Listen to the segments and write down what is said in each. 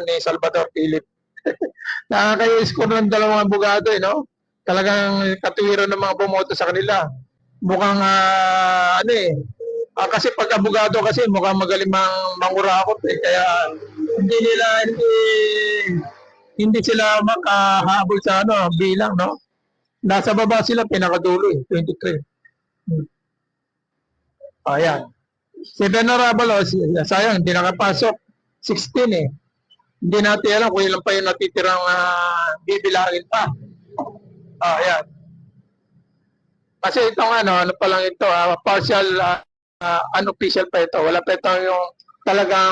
ni Salvador Philip. Nakaka-score ng dalawang abogado, no? Talagang katuwiran ng mga bumoto sa kanila. Mukhang, kasi pag abogado kasi mukhang magaling mangurakot eh. Kaya hindi sila makahabol sa bilang, no? Nasa baba sila, pinakadulo eh, 23. Ayan. Si Venerable, sayang, hindi nakapasok. 16 eh. Hindi natin alam kung ilan pa yung natitirang bibilangin pa. Ayan. Kasi itong ano pa lang ito, partial, unofficial pa ito. Wala pa ito yung talagang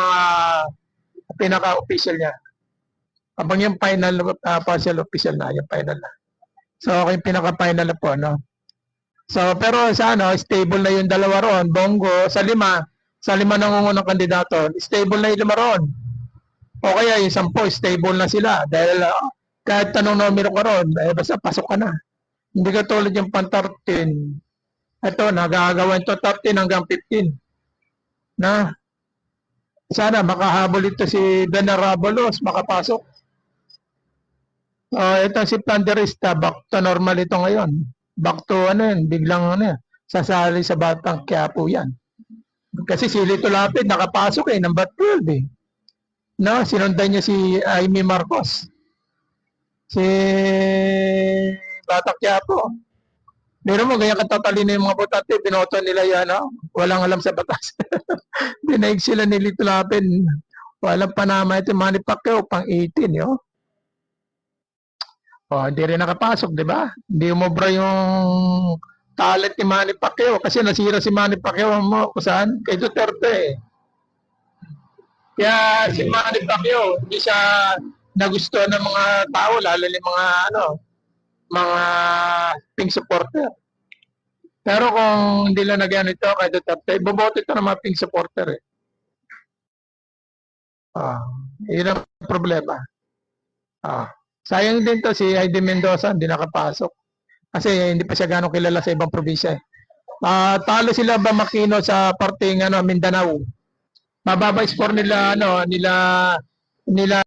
pinaka-official niya. Abang yung final, partial official na, yung final na. So, okay, pinaka-final na po, no? So, pero sa stable na yung dalawa ron, Bongo, sa lima nangungunang kandidato, stable na yung lima ron. O kaya yung 10, stable na sila. Dahil kahit tanong numero ka ron, basta pasok ka na. Hindi ka tulad yung pan-13. Ito, nagagawa ito 13 hanggang 15. Na, sana makahabol ito si Venerables, makapasok. Ito si Panderista, back to normal ito ngayon. Back to biglang sasali sa Batang Quiapo yan. Kasi si Lito Lapid nakapasok number 12 eh. No, sinundan niya si Amy Marcos. Si Batang Quiapo. Pero mo, ganyan katatalino yung mga botante, binoto nila yan, walang alam sa batas. Dinaig sila ni Lito Lapid. Walang panama ito, Manny Pacquiao, pang 18, yo. Hindi rin nakapasok, di ba? Hindi umobra yung talent ni Manny Pacquiao kasi nasira si Manny Pacquiao mo kung saan? Kay Duterte. Kaya si Manny Pacquiao, hindi siya nagustuhan ng mga tao, lalo ng mga pink supporter. Pero kung hindi lang nagyan ito kay Duterte, boboto ito ng mga pink supporter eh. Yun ang problema. Sayang din to si Heidi Mendoza, hindi nakapasok. Kasi hindi pa siya gano'ng kilala sa ibang probinsya. Talo sila Bamakino sa parting Mindanao. Mababa score nila